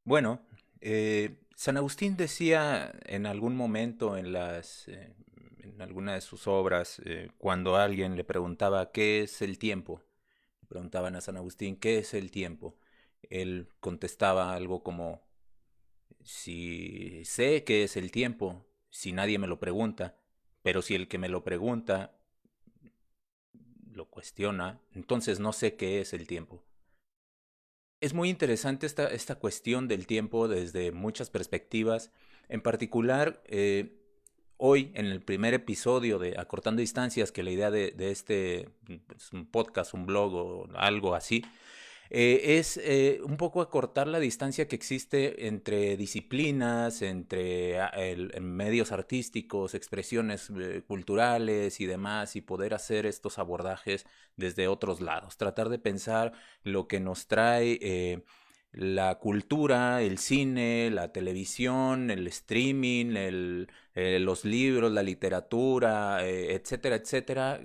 Bueno, San Agustín decía en algún momento en alguna de sus obras, cuando alguien le preguntaba qué es el tiempo, le preguntaban a San Agustín qué es el tiempo, él contestaba algo como, si sé qué es el tiempo, si nadie me lo pregunta, pero si el que me lo pregunta lo cuestiona, entonces no sé qué es el tiempo. Es muy interesante esta cuestión del tiempo desde muchas perspectivas. En particular, hoy en el primer episodio de Acortando Distancias, que la idea de este pues, un podcast, un blog o algo así, es un poco acortar la distancia que existe entre disciplinas, entre medios artísticos, expresiones culturales y demás, y poder hacer estos abordajes desde otros lados. Tratar de pensar lo que nos trae la cultura, el cine, la televisión, el streaming, los libros, la literatura, etcétera, etcétera.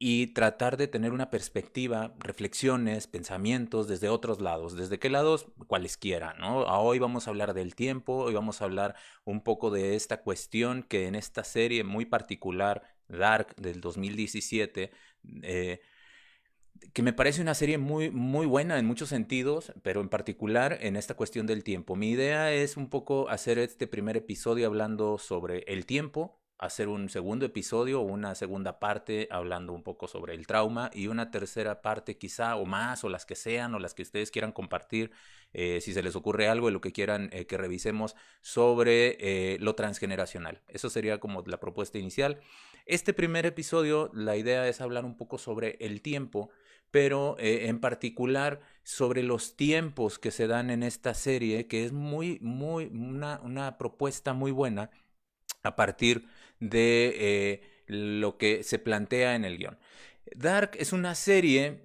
Y tratar de tener una perspectiva, reflexiones, pensamientos desde otros lados. ¿Desde qué lados? Cualesquiera, ¿no? Hoy vamos a hablar del tiempo, hoy vamos a hablar un poco de esta cuestión que en esta serie muy particular, Dark, del 2017, eh, que me parece una serie muy, muy buena en muchos sentidos, pero en particular en esta cuestión del tiempo. Mi idea es un poco hacer este primer episodio hablando sobre el tiempo, hacer un segundo episodio o una segunda parte hablando un poco sobre el trauma y una tercera parte quizá o más o las que sean o las que ustedes quieran compartir, si se les ocurre algo de lo que quieran que revisemos sobre lo transgeneracional. Eso sería como la propuesta inicial. Este primer episodio, la idea es hablar un poco sobre el tiempo, pero en particular sobre los tiempos que se dan en esta serie, que es una propuesta muy buena a partir de lo que se plantea en el guión. Dark es una serie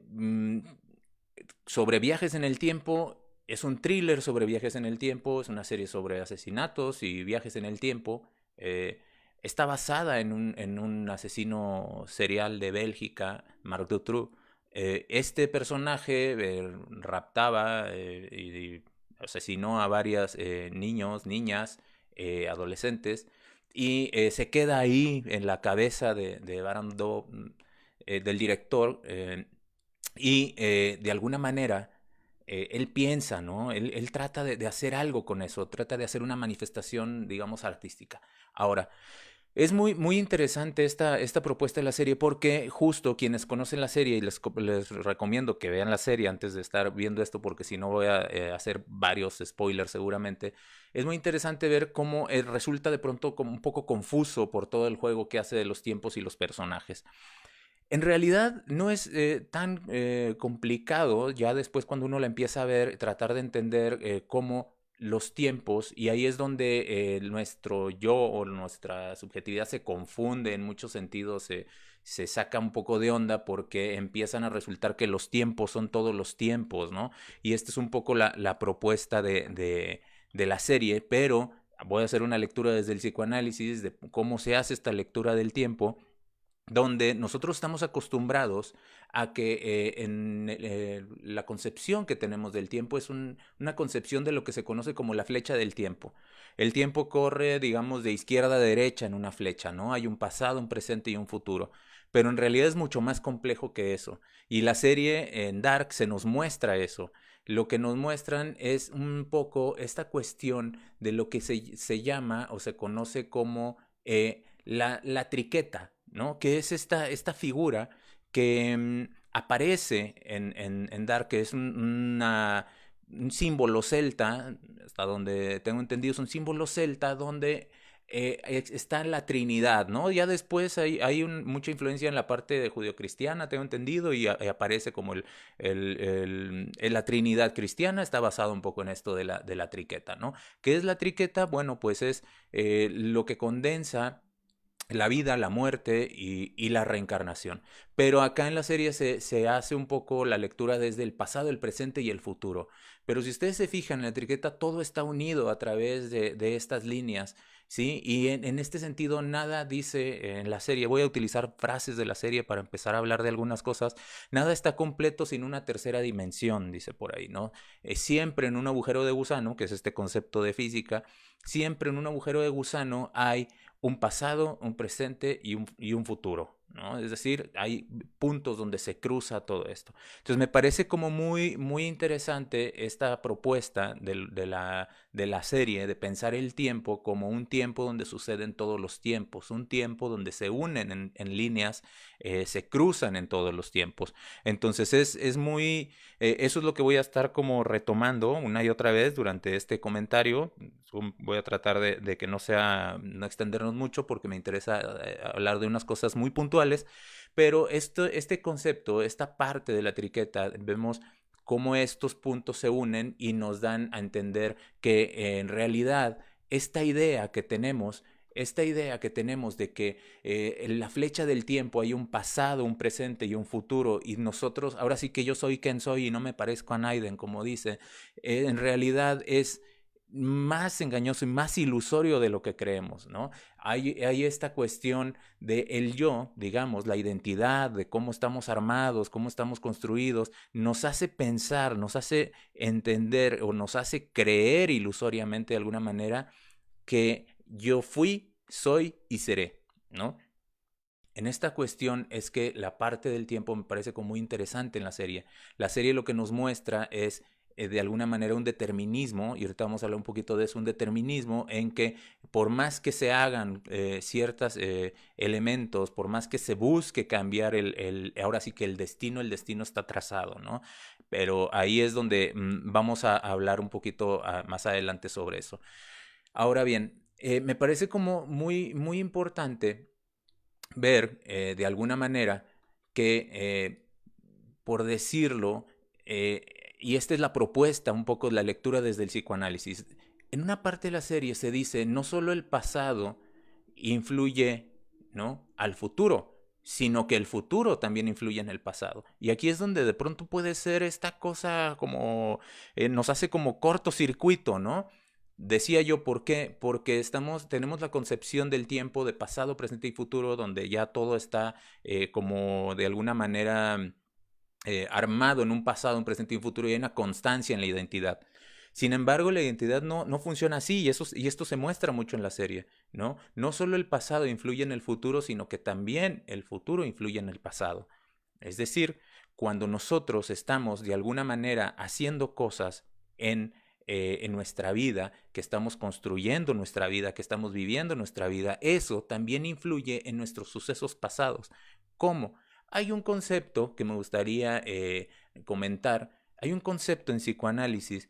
sobre viajes en el tiempo, es un thriller sobre viajes en el tiempo, es una serie sobre asesinatos y viajes en el tiempo. Está basada en un asesino serial de Bélgica, Marc Dutroux. Este personaje raptaba y asesinó a varias niños, niñas, adolescentes, y se queda ahí en la cabeza de Barando, del director, y de alguna manera él piensa, ¿no? Él trata de hacer algo con eso, trata de hacer una manifestación, digamos, artística. Ahora, es muy interesante esta propuesta de la serie porque justo quienes conocen la serie, y les recomiendo que vean la serie antes de estar viendo esto porque si no voy a hacer varios spoilers seguramente, es muy interesante ver cómo resulta de pronto como un poco confuso por todo el juego que hace de los tiempos y los personajes. En realidad no es tan complicado ya después cuando uno la empieza a ver, tratar de entender cómo los tiempos, y ahí es donde nuestro yo o nuestra subjetividad se confunde en muchos sentidos, se saca un poco de onda porque empiezan a resultar que los tiempos son todos los tiempos, ¿no? Y esta es un poco la propuesta de la serie, pero voy a hacer una lectura desde el psicoanálisis de cómo se hace esta lectura del tiempo donde nosotros estamos acostumbrados a que la concepción que tenemos del tiempo es una concepción de lo que se conoce como la flecha del tiempo. El tiempo corre, digamos, de izquierda a derecha en una flecha, ¿no? Hay un pasado, un presente y un futuro. Pero en realidad es mucho más complejo que eso. Y la serie en Dark se nos muestra eso. Lo que nos muestran es un poco esta cuestión de lo que se llama o se conoce como la triqueta, ¿no? Que es esta figura que aparece en Dark, que es un símbolo celta, hasta donde tengo entendido, es un símbolo celta donde está la Trinidad, ¿no? Ya después hay mucha influencia en la parte de judeocristiana, tengo entendido, y aparece como la Trinidad cristiana, está basado un poco en esto de la triqueta, ¿no? ¿Qué es la triqueta? Bueno, pues es lo que condensa la vida, la muerte y la reencarnación. Pero acá en la serie se hace un poco la lectura desde el pasado, el presente y el futuro. Pero si ustedes se fijan en la etiqueta, todo está unido a través de estas líneas. ¿sí? Y en este sentido, nada dice en la serie, voy a utilizar frases de la serie para empezar a hablar de algunas cosas, nada está completo sin una tercera dimensión, dice por ahí, ¿no? Siempre en un agujero de gusano, que es este concepto de física, siempre en un agujero de gusano hay un pasado, un presente y un futuro, ¿no? Es decir, hay puntos donde se cruza todo esto. Entonces me parece como muy, muy interesante esta propuesta de la serie, de pensar el tiempo como un tiempo donde suceden todos los tiempos, un tiempo donde se unen en líneas, se cruzan en todos los tiempos. Entonces es muy, eso es lo que voy a estar como retomando una y otra vez durante este comentario. Voy a tratar de que no sea, no extendernos mucho porque me interesa hablar de unas cosas muy puntuales, pero este concepto, esta parte de la triqueta, vemos cómo estos puntos se unen y nos dan a entender que en realidad esta idea que tenemos de que en la flecha del tiempo hay un pasado, un presente y un futuro, y nosotros, ahora sí que yo soy quien soy y no me parezco a Naiden, como dice, en realidad es más engañoso y más ilusorio de lo que creemos, ¿no? Hay esta cuestión de el yo, digamos, la identidad, de cómo estamos armados, cómo estamos construidos, nos hace pensar, nos hace entender o nos hace creer ilusoriamente de alguna manera que yo fui, soy y seré, ¿no? En esta cuestión es que la parte del tiempo me parece como muy interesante en la serie. La serie lo que nos muestra es de alguna manera un determinismo, y ahorita vamos a hablar un poquito de eso, un determinismo en que por más que se hagan ciertos elementos, por más que se busque cambiar ahora sí que el destino está trazado, ¿no? Pero ahí es donde vamos a hablar un poquito más adelante sobre eso. Ahora bien, me parece como muy, muy importante ver de alguna manera que, por decirlo, y esta es la propuesta, un poco de la lectura desde el psicoanálisis, en una parte de la serie se dice, no solo el pasado influye, ¿no?, al futuro, sino que el futuro también influye en el pasado. Y aquí es donde de pronto puede ser esta cosa como, nos hace como cortocircuito, ¿no? Decía yo, ¿por qué? Porque tenemos la concepción del tiempo de pasado, presente y futuro, donde ya todo está como de alguna manera armado en un pasado, un presente y un futuro, y hay una constancia en la identidad. Sin embargo, la identidad no funciona así, y esto se muestra mucho en la serie, ¿no? No solo el pasado influye en el futuro, sino que también el futuro influye en el pasado. Es decir, cuando nosotros estamos de alguna manera haciendo cosas en nuestra vida, que estamos construyendo nuestra vida, que estamos viviendo nuestra vida, eso también influye en nuestros sucesos pasados. ¿Cómo? Hay un concepto que me gustaría comentar, hay un concepto en psicoanálisis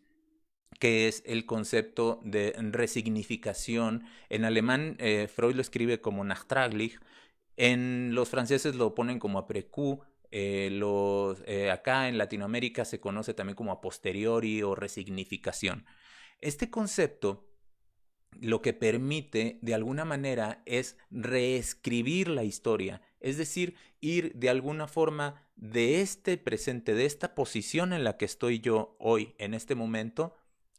que es el concepto de resignificación. En alemán Freud lo escribe como Nachtraglich, en los franceses lo ponen como après-coup, acá en Latinoamérica se conoce también como a posteriori o resignificación. Este concepto lo que permite de alguna manera es reescribir la historia, es decir, ir de alguna forma de este presente, de esta posición en la que estoy yo hoy, en este momento,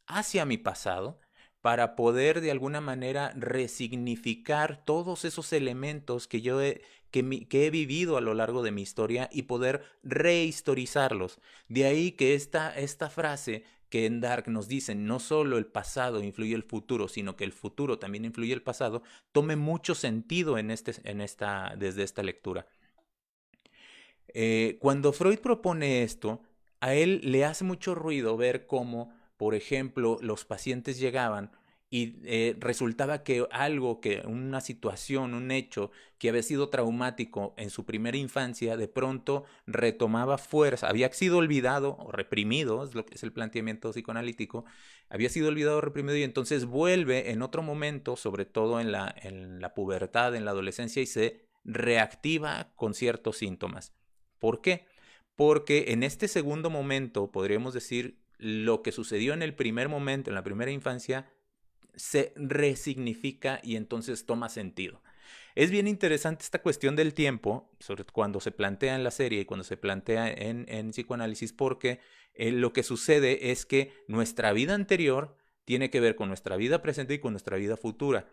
hacia mi pasado, para poder de alguna manera resignificar todos esos elementos que he vivido a lo largo de mi historia y poder rehistorizarlos. De ahí que esta frase que en Dark nos dicen no solo el pasado influye el futuro, sino que el futuro también influye el pasado, tome mucho sentido desde esta lectura. Cuando Freud propone esto, a él le hace mucho ruido ver cómo, por ejemplo, los pacientes llegaban y resultaba que una situación, un hecho que había sido traumático en su primera infancia, de pronto retomaba fuerza, había sido olvidado o reprimido, es lo que es el planteamiento psicoanalítico, había sido olvidado o reprimido y entonces vuelve en otro momento, sobre todo en la pubertad, en la adolescencia, y se reactiva con ciertos síntomas. ¿Por qué? Porque en este segundo momento, podríamos decir, lo que sucedió en el primer momento, en la primera infancia, se resignifica y entonces toma sentido. Es bien interesante esta cuestión del tiempo, sobre cuando se plantea en la serie y cuando se plantea en psicoanálisis, porque lo que sucede es que nuestra vida anterior tiene que ver con nuestra vida presente y con nuestra vida futura.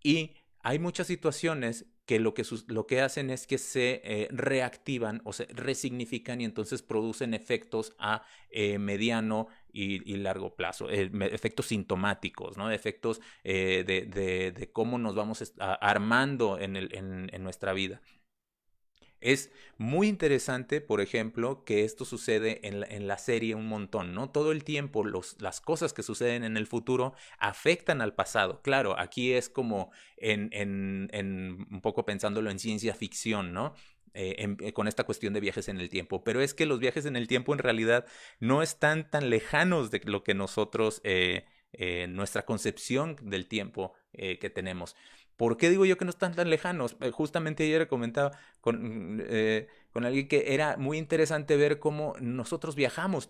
Y hay muchas situaciones que lo que hacen es que se reactivan o se resignifican y entonces producen efectos a mediano y largo plazo, efectos sintomáticos, ¿no? Efectos de cómo nos vamos armando en nuestra vida. Es muy interesante, por ejemplo, que esto sucede en la serie un montón, ¿no? Todo el tiempo las cosas que suceden en el futuro afectan al pasado. Claro, aquí es como un poco pensándolo en ciencia ficción, ¿no? Con esta cuestión de viajes en el tiempo. Pero es que los viajes en el tiempo en realidad no están tan lejanos de lo que nosotros, nuestra concepción del tiempo que tenemos. ¿Por qué digo yo que no están tan lejanos? Justamente ayer comentaba con alguien que era muy interesante ver cómo nosotros viajamos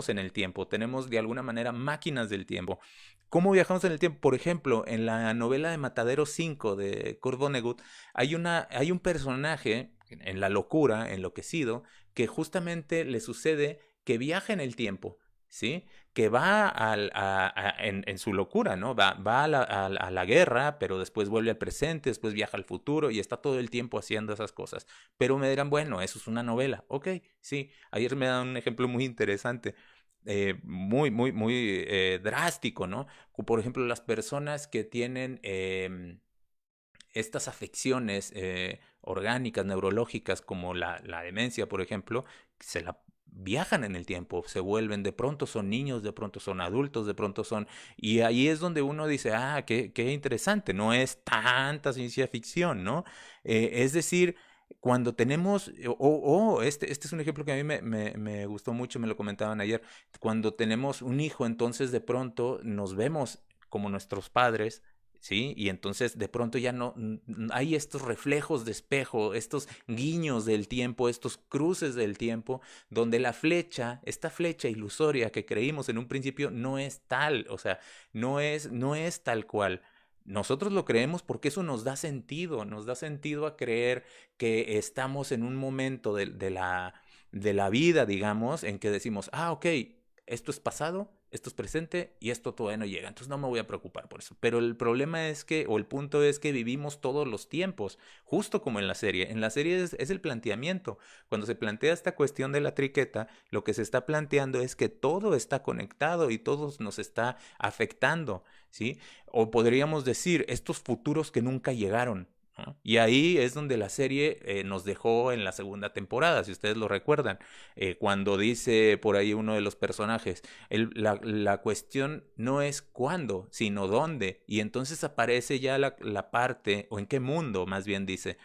en el tiempo, tenemos de alguna manera máquinas del tiempo. ¿Cómo viajamos en el tiempo? Por ejemplo, en la novela de Matadero 5 de Kurt Vonnegut hay un personaje en La locura, enloquecido, que justamente le sucede que viaja en el tiempo, ¿sí? Que va en su locura, ¿no? Va a la guerra, pero después vuelve al presente, después viaja al futuro y está todo el tiempo haciendo esas cosas. Pero me dirán, bueno, eso es una novela. Ok, sí. Ayer me dan un ejemplo muy interesante, muy drástico, ¿no? Por ejemplo, las personas que tienen estas afecciones orgánicas, neurológicas, como la demencia, por ejemplo, se la viajan en el tiempo, se vuelven, de pronto son niños, de pronto son adultos, de pronto son... Y ahí es donde uno dice, ah, qué interesante, no es tanta ciencia ficción, ¿no? Es decir, cuando tenemos, este es un ejemplo que a mí me gustó mucho, me lo comentaban ayer, cuando tenemos un hijo, entonces de pronto nos vemos como nuestros padres, ¿sí? Y entonces de pronto ya no hay estos reflejos de espejo, estos guiños del tiempo, estos cruces del tiempo, donde la flecha, esta flecha ilusoria que creímos en un principio no es tal, o sea, no es tal cual. Nosotros lo creemos porque eso nos da sentido a creer que estamos en un momento de la vida, digamos, en que decimos, ah, ok, esto es pasado, esto es presente y esto todavía no llega, entonces no me voy a preocupar por eso. Pero el problema es que, o el punto es que vivimos todos los tiempos, justo como en la serie. En la serie es el planteamiento. Cuando se plantea esta cuestión de la triqueta, lo que se está planteando es que todo está conectado y todo nos está afectando, ¿sí? O podríamos decir, estos futuros que nunca llegaron, ¿no? Y ahí es donde la serie nos dejó en la segunda temporada, si ustedes lo recuerdan, cuando dice por ahí uno de los personajes, la cuestión no es cuándo, sino dónde. Y entonces aparece ya la parte, o en qué mundo más bien dice,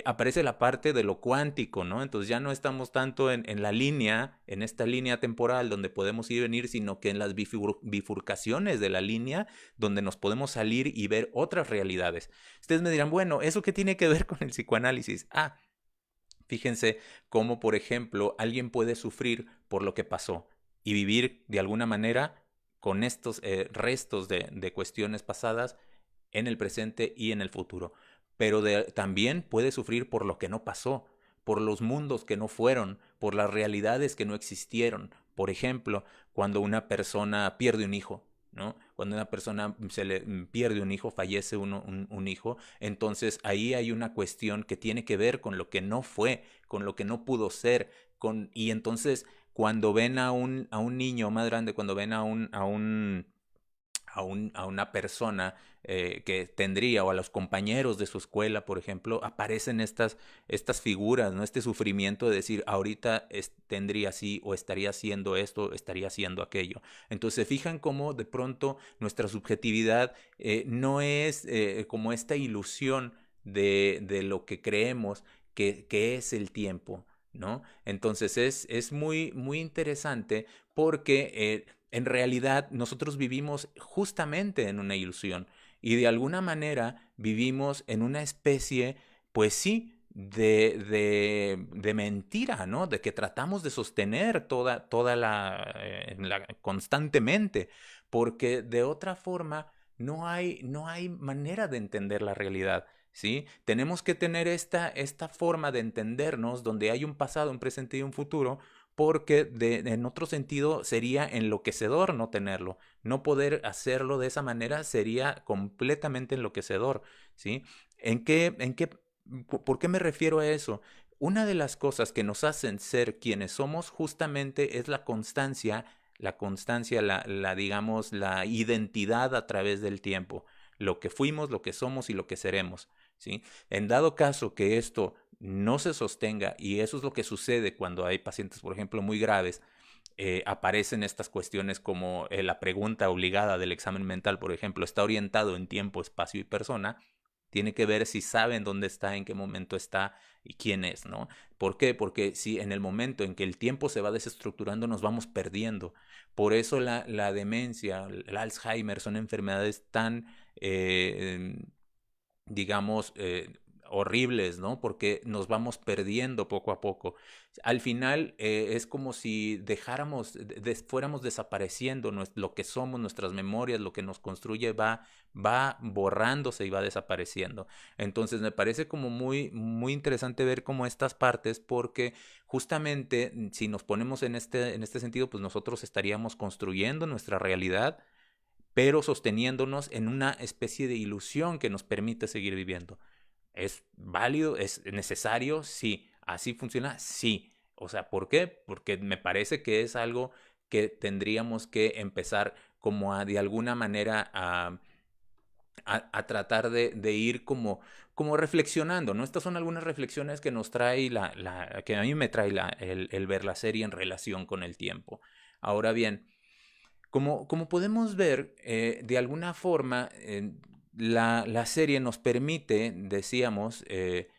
aparece la parte de lo cuántico, ¿no? Entonces ya no estamos tanto en la línea, en esta línea temporal donde podemos ir y venir, sino que en las bifurcaciones de la línea donde nos podemos salir y ver otras realidades. Ustedes me dirán, bueno, ¿eso qué tiene que ver con el psicoanálisis? Ah, fíjense cómo, por ejemplo, alguien puede sufrir por lo que pasó y vivir de alguna manera con estos restos de cuestiones pasadas en el presente y en el futuro. Pero también puede sufrir por lo que no pasó, por los mundos que no fueron, por las realidades que no existieron. Por ejemplo, cuando una persona pierde un hijo, ¿no? Cuando una persona se le pierde un hijo, fallece un hijo, entonces ahí hay una cuestión que tiene que ver con lo que no fue, con lo que no pudo ser, y entonces cuando ven a un niño más grande, cuando ven a una persona que tendría, o a los compañeros de su escuela, por ejemplo, aparecen estas figuras, ¿no? Este sufrimiento de decir, ahorita tendría así, o estaría haciendo esto, estaría haciendo aquello. Entonces se fijan cómo de pronto nuestra subjetividad no es como esta ilusión de lo que creemos que es el tiempo, ¿no? Entonces es muy interesante porque en realidad nosotros vivimos justamente en una ilusión y de alguna manera vivimos en una especie, pues sí, de mentira, ¿no? De que tratamos de sostener toda constantemente, porque de otra forma no hay manera de entender la realidad. ¿Sí? Tenemos que tener esta forma de entendernos donde hay un pasado, un presente y un futuro, porque en otro sentido sería enloquecedor no tenerlo. No poder hacerlo de esa manera sería completamente enloquecedor, ¿sí? ¿Por qué me refiero a eso? Una de las cosas que nos hacen ser quienes somos justamente es digamos, la identidad a través del tiempo, lo que fuimos, lo que somos y lo que seremos, ¿sí? En dado caso que esto no se sostenga, y eso es lo que sucede cuando hay pacientes, por ejemplo, muy graves, aparecen estas cuestiones como la pregunta obligada del examen mental, por ejemplo, está orientado en tiempo, espacio y persona, tiene que ver si saben dónde está, en qué momento está y quién es, ¿no? ¿Por qué? Porque si en el momento en que el tiempo se va desestructurando nos vamos perdiendo. Por eso la demencia, el Alzheimer son enfermedades tan, digamos, horribles, ¿no? Porque nos vamos perdiendo poco a poco. Al final es como si fuéramos desapareciendo lo que somos, nuestras memorias, lo que nos construye va borrándose y va desapareciendo. Entonces me parece como muy, muy interesante ver como estas partes, porque justamente si nos ponemos en este sentido, pues nosotros estaríamos construyendo nuestra realidad, pero sosteniéndonos en una especie de ilusión que nos permite seguir viviendo. ¿Es válido? ¿Es necesario? Sí. ¿Así funciona? Sí. O sea, ¿por qué? Porque me parece que es algo que tendríamos que empezar como de alguna manera a tratar de ir como reflexionando, ¿no? Estas son algunas reflexiones que nos trae que a mí me trae el ver la serie en relación con el tiempo. Ahora bien, como podemos ver, de alguna forma, la serie nos permite, decíamos, eh,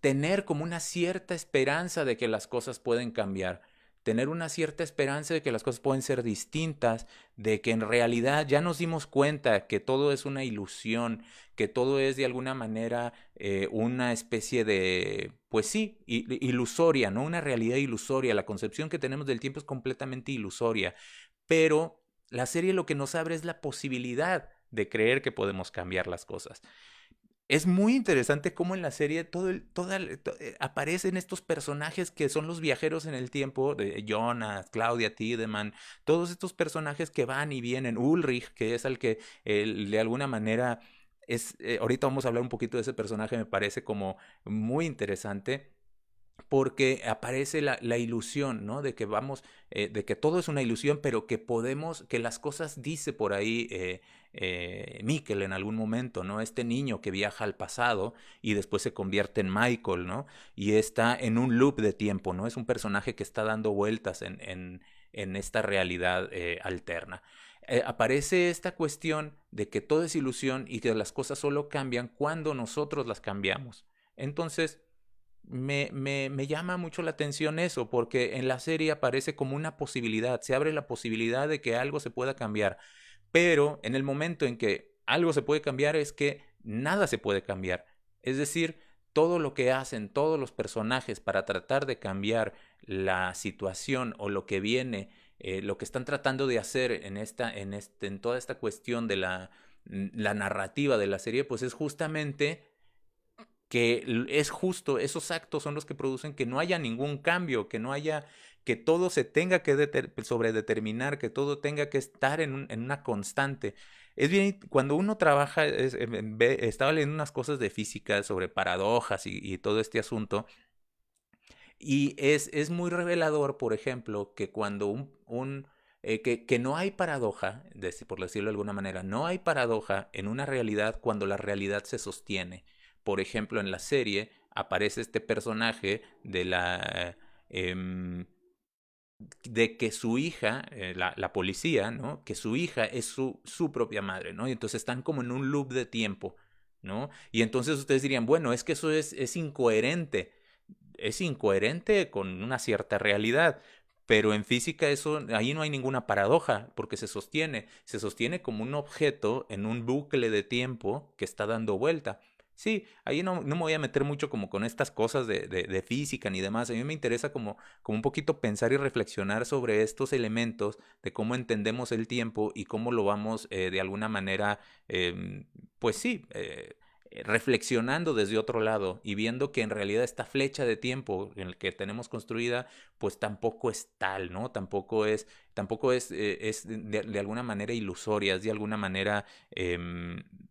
tener como una cierta esperanza de que las cosas pueden cambiar, tener una cierta esperanza de que las cosas pueden ser distintas, de que en realidad ya nos dimos cuenta que todo es una ilusión, que todo es de alguna manera una especie de, pues sí, ilusoria, ¿no? Una realidad ilusoria. La concepción que tenemos del tiempo es completamente ilusoria, pero la serie lo que nos abre es la posibilidad de creer que podemos cambiar las cosas. Es muy interesante cómo en la serie aparecen estos personajes que son los viajeros en el tiempo, de Jonas, Claudia Tiedemann, todos estos personajes que van y vienen, Ulrich, que es el que de alguna manera ahorita vamos a hablar un poquito de ese personaje, me parece como muy interesante porque aparece la ilusión, ¿no? De que de que todo es una ilusión, pero que que las cosas dice por ahí Mikkel en algún momento, ¿no? Este niño que viaja al pasado y después se convierte en Michael, ¿no? Y está en un loop de tiempo, ¿no? Es un personaje que está dando vueltas en esta realidad alterna. Aparece esta cuestión de que todo es ilusión y que las cosas solo cambian cuando nosotros las cambiamos. Entonces, me llama mucho la atención eso, porque en la serie aparece como una posibilidad, se abre la posibilidad de que algo se pueda cambiar, pero en el momento en que algo se puede cambiar es que nada se puede cambiar. Es decir, todo lo que hacen todos los personajes para tratar de cambiar la situación o lo que viene, lo que están tratando de hacer en toda esta cuestión de la narrativa de la serie, pues es justamente que es justo, esos actos son los que producen que no haya ningún cambio, que todo se tenga que sobredeterminar, que todo tenga que estar en una constante. Es bien, cuando uno trabaja, estaba leyendo unas cosas de física sobre paradojas y todo este asunto, y es muy revelador, por ejemplo, que cuando que no hay paradoja, por decirlo de alguna manera, no hay paradoja en una realidad cuando la realidad se sostiene. Por ejemplo, en la serie aparece este personaje em, de que su hija, la policía, ¿no? Que su hija es su propia madre, ¿no? Y entonces están como en un loop de tiempo, ¿no? Y entonces ustedes dirían, bueno, es que eso es incoherente con una cierta realidad. Pero en física ahí no hay ninguna paradoja, porque se sostiene como un objeto en un bucle de tiempo que está dando vuelta. Sí, ahí no me voy a meter mucho como con estas cosas de física ni demás. A mí me interesa como un poquito pensar y reflexionar sobre estos elementos de cómo entendemos el tiempo y cómo lo vamos de alguna manera, pues sí, reflexionando desde otro lado y viendo que en realidad esta flecha de tiempo en el que tenemos construida, pues tampoco es tal, ¿no? Tampoco es de alguna manera ilusoria, es de alguna manera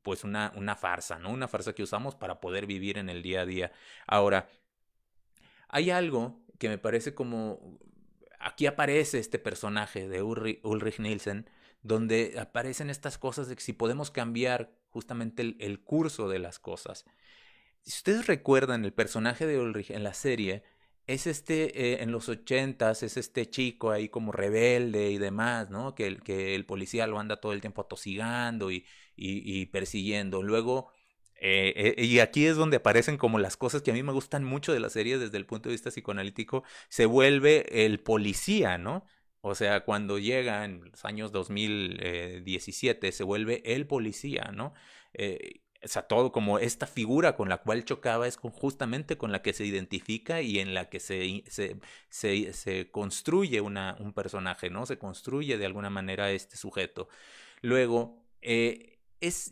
pues una farsa, ¿no? Una farsa que usamos para poder vivir en el día a día. Ahora, hay algo que me parece como... Aquí aparece este personaje de Ulrich Nielsen, donde aparecen estas cosas de que si podemos cambiar justamente el curso de las cosas. Si ustedes recuerdan, el personaje de Ulrich en la serie es en los ochentas, es este chico ahí como rebelde y demás, ¿no? Que el policía lo anda todo el tiempo atosigando y persiguiendo. Luego, y aquí es donde aparecen como las cosas que a mí me gustan mucho de la serie desde el punto de vista psicoanalítico, se vuelve el policía, ¿no? O sea, cuando llega en los años 2017, se vuelve el policía, ¿no? O sea, todo como esta figura con la cual chocaba es justamente con la que se identifica y en la que se construye un personaje, ¿no? Se construye de alguna manera este sujeto. Luego, es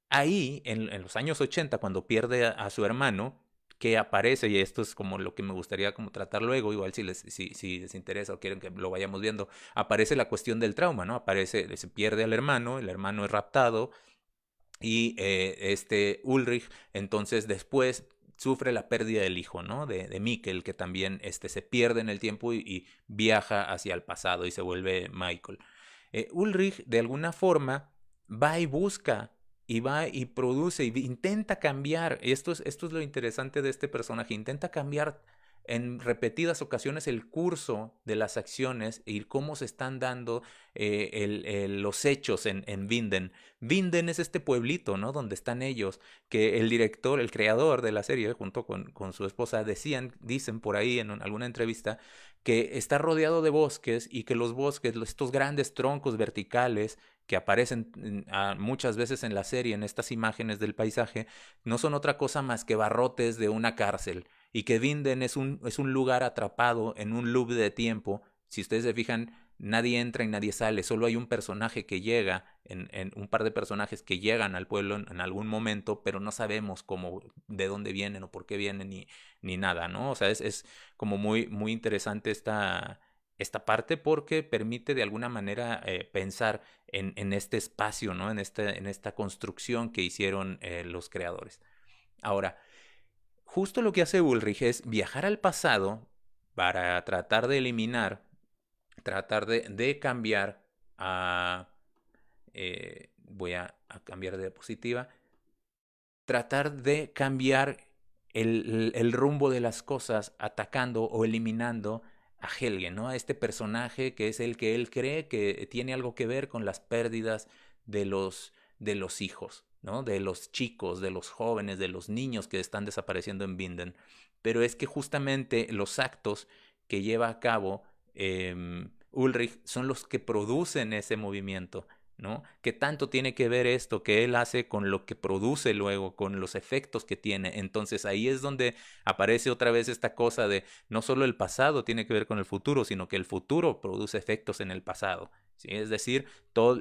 ahí, en los años 80, cuando pierde a su hermano, que aparece, y esto es como lo que me gustaría como tratar luego, igual si les interesa o quieren que lo vayamos viendo, aparece la cuestión del trauma, ¿no? Aparece, se pierde al hermano, el hermano es raptado, y este Ulrich entonces después sufre la pérdida del hijo, ¿no? De Mikkel, que también se pierde en el tiempo y viaja hacia el pasado y se vuelve Michael. Ulrich de alguna forma va y busca y va y produce y intenta cambiar. Esto es lo interesante de este personaje. Intenta cambiar en repetidas ocasiones el curso de las acciones y cómo se están dando los hechos en Vinden. Vinden es este pueblito, ¿no? Donde están ellos, que el director, el creador de la serie, junto con su esposa, dicen por ahí en alguna entrevista, que está rodeado de bosques y que los bosques, estos grandes troncos verticales que aparecen muchas veces en la serie, en estas imágenes del paisaje, no son otra cosa más que barrotes de una cárcel y que Vinden es un lugar atrapado en un loop de tiempo. Si ustedes se fijan, nadie entra y nadie sale, solo hay un personaje que llega, en un par de personajes que llegan al pueblo en algún momento, pero no sabemos cómo, de dónde vienen o por qué vienen ni nada, ¿no? O sea, es como muy, muy interesante esta parte porque permite de alguna manera pensar en este espacio, ¿no? En esta construcción que hicieron los creadores. Ahora, justo lo que hace Ulrich es viajar al pasado para tratar de eliminar, tratar de cambiar a... voy a cambiar de diapositiva. Tratar de cambiar el rumbo de las cosas atacando o eliminando a Helge, ¿no? A este personaje que es el que él cree que tiene algo que ver con las pérdidas de los hijos, ¿no? De los chicos, de los jóvenes, de los niños que están desapareciendo en Vinden. Pero es que justamente los actos que lleva a cabo Ulrich son los que producen ese movimiento, ¿no? ¿Qué tanto tiene que ver esto que él hace con lo que produce luego, con los efectos que tiene? Entonces ahí es donde aparece otra vez esta cosa de no solo el pasado tiene que ver con el futuro, sino que el futuro produce efectos en el pasado. ¿Sí? Es decir,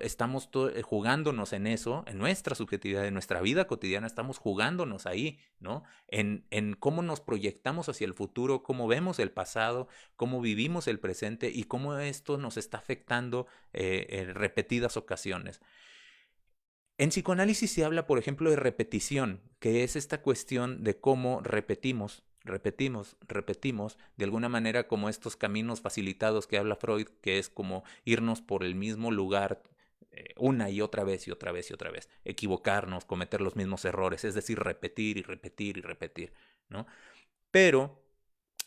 estamos jugándonos en eso, en nuestra subjetividad, en nuestra vida cotidiana, estamos jugándonos ahí, ¿no? En cómo nos proyectamos hacia el futuro, cómo vemos el pasado, cómo vivimos el presente y cómo esto nos está afectando en repetidas ocasiones. En psicoanálisis se habla, por ejemplo, de repetición, que es esta cuestión de cómo repetimos, de alguna manera como estos caminos facilitados que habla Freud, que es como irnos por el mismo lugar una y otra vez y otra vez y otra vez, equivocarnos, cometer los mismos errores, es decir, repetir y repetir y repetir, ¿no? Pero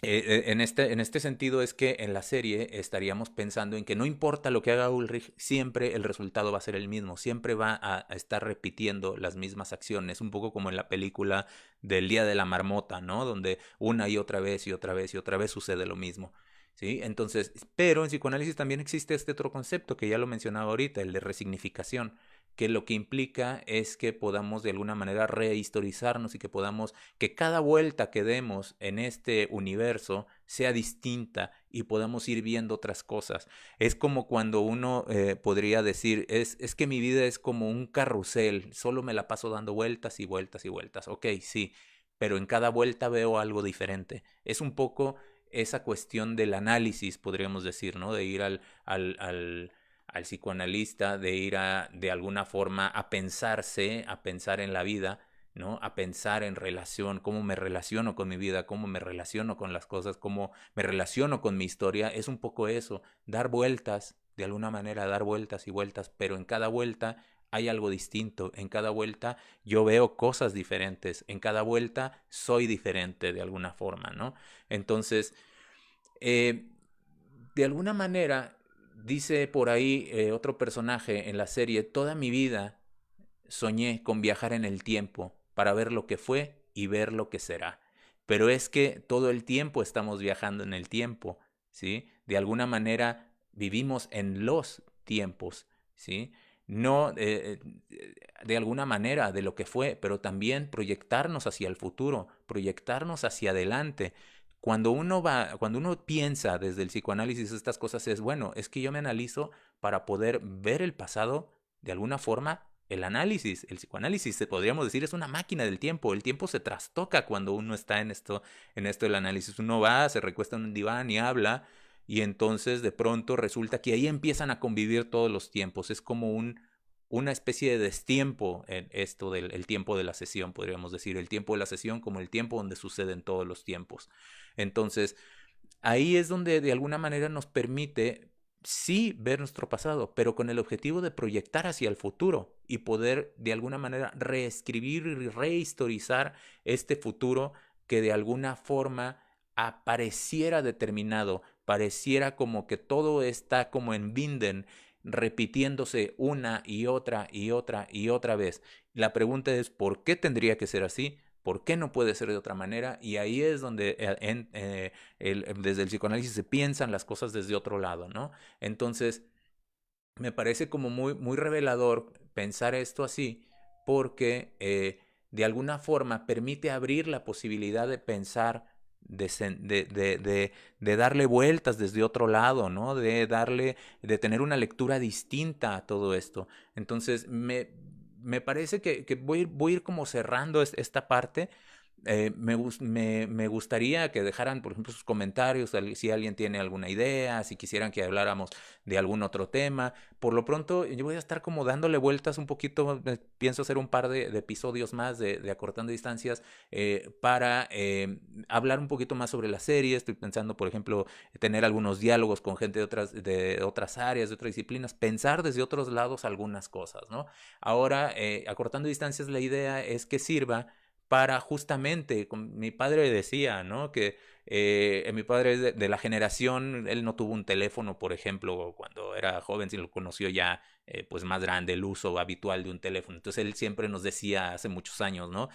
en este sentido es que en la serie estaríamos pensando en que no importa lo que haga Ulrich, siempre el resultado va a ser el mismo, siempre va a estar repitiendo las mismas acciones, un poco como en la película del Día de la Marmota, ¿no? Donde una y otra vez y otra vez y otra vez sucede lo mismo. ¿Sí? Entonces, pero en psicoanálisis también existe este otro concepto que ya lo mencionaba ahorita, el de resignificación, que lo que implica es que podamos de alguna manera rehistorizarnos y que podamos, que cada vuelta que demos en este universo sea distinta y podamos ir viendo otras cosas. Es como cuando uno podría decir, es que mi vida es como un carrusel, solo me la paso dando vueltas y vueltas y vueltas. Ok, sí, pero en cada vuelta veo algo diferente. Es un poco esa cuestión del análisis, podríamos decir, ¿no? De ir al psicoanalista, de ir de alguna forma a pensarse, a pensar en la vida, ¿no? A pensar en relación, cómo me relaciono con mi vida, cómo me relaciono con las cosas, cómo me relaciono con mi historia. Es un poco eso, dar vueltas, de alguna manera dar vueltas y vueltas, pero en cada vuelta hay algo distinto, en cada vuelta yo veo cosas diferentes, en cada vuelta soy diferente de alguna forma, ¿no? Entonces, eh, de alguna manera, dice por ahí otro personaje en la serie, toda mi vida soñé con viajar en el tiempo para ver lo que fue y ver lo que será. Pero es que todo el tiempo estamos viajando en el tiempo, ¿sí? De alguna manera vivimos en los tiempos, ¿sí? No de alguna manera de lo que fue, pero también proyectarnos hacia el futuro, proyectarnos hacia adelante. Cuando uno piensa desde el psicoanálisis estas cosas es, bueno, es que yo me analizo para poder ver el pasado de alguna forma. El análisis, el psicoanálisis, podríamos decir, es una máquina del tiempo. El tiempo se trastoca cuando uno está en esto del análisis. Uno va, se recuesta en un diván y habla, y entonces de pronto resulta que ahí empiezan a convivir todos los tiempos. Es como una especie de destiempo en esto del el tiempo de la sesión, podríamos decir. El tiempo de la sesión como el tiempo donde suceden todos los tiempos. Entonces, ahí es donde de alguna manera nos permite sí ver nuestro pasado, pero con el objetivo de proyectar hacia el futuro y poder de alguna manera reescribir y rehistorizar este futuro que de alguna forma apareciera determinado, pareciera como que todo está como en Binden, repitiéndose una y otra y otra y otra vez. La pregunta es, ¿por qué tendría que ser así? ¿Por qué no puede ser de otra manera? Y ahí es donde desde el psicoanálisis se piensan las cosas desde otro lado, ¿no? Entonces, me parece como muy revelador pensar esto así, porque de alguna forma permite abrir la posibilidad de pensar, de darle vueltas desde otro lado, ¿no? De tener una lectura distinta a todo esto. Entonces, me parece que voy a ir como cerrando esta parte. Me gustaría que dejaran, por ejemplo, sus comentarios, si alguien tiene alguna idea, si quisieran que habláramos de algún otro tema. Por lo pronto, yo voy a estar como dándole vueltas un poquito, pienso hacer un par de episodios más de Acortando Distancias para hablar un poquito más sobre la serie. Estoy pensando, por ejemplo, tener algunos diálogos con gente de otras áreas, de otras disciplinas, pensar desde otros lados algunas cosas, ¿no? Ahora, Acortando Distancias, la idea es que sirva para justamente, como mi padre decía, ¿no? Que mi padre es de la generación, él no tuvo un teléfono, por ejemplo, cuando era joven, si lo conoció ya pues más grande, el uso habitual de un teléfono. Entonces él siempre nos decía hace muchos años, ¿no?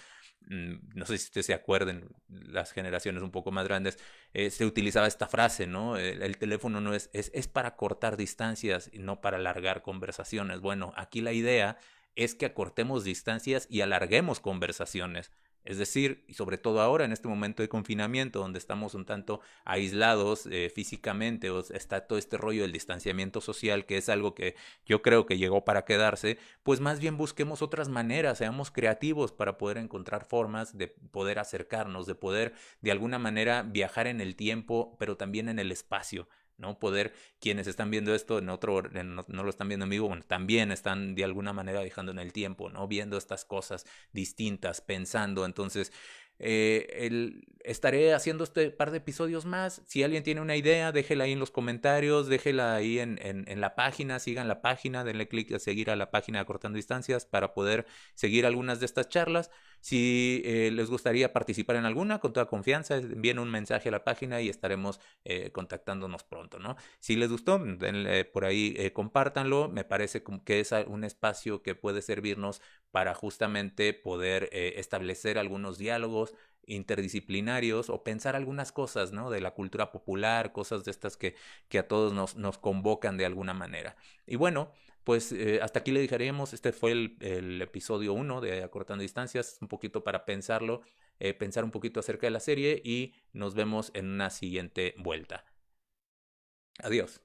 No sé si ustedes se acuerden, las generaciones un poco más grandes, se utilizaba esta frase, ¿no? El teléfono no es para cortar distancias y no para alargar conversaciones. Bueno, aquí la idea es que acortemos distancias y alarguemos conversaciones. Es decir, y sobre todo ahora en este momento de confinamiento, donde estamos un tanto aislados físicamente, está todo este rollo del distanciamiento social, que es algo que yo creo que llegó para quedarse, pues más bien busquemos otras maneras, seamos creativos para poder encontrar formas de poder acercarnos, de poder de alguna manera viajar en el tiempo, pero también en el espacio. ¿No? Poder, quienes están viendo esto no lo están viendo en vivo, bueno, también están de alguna manera dejando en el tiempo, ¿no? Viendo estas cosas distintas, pensando. Entonces, estaré haciendo este par de episodios más. Si alguien tiene una idea, déjela ahí en los comentarios, déjela ahí en la página, sigan la página, denle clic a seguir a la página de Cortando Distancias para poder seguir algunas de estas charlas. Si les gustaría participar en alguna, con toda confianza, envíen un mensaje a la página y estaremos contactándonos pronto, ¿no? Si les gustó, denle por ahí, compártanlo. Me parece como que es un espacio que puede servirnos para justamente poder establecer algunos diálogos interdisciplinarios o pensar algunas cosas, ¿no? De la cultura popular, cosas de estas que a todos nos convocan de alguna manera. Y bueno, pues hasta aquí le dejaríamos. Este fue el episodio 1 de Acortando Distancias, un poquito para pensarlo, pensar un poquito acerca de la serie y nos vemos en una siguiente vuelta. Adiós.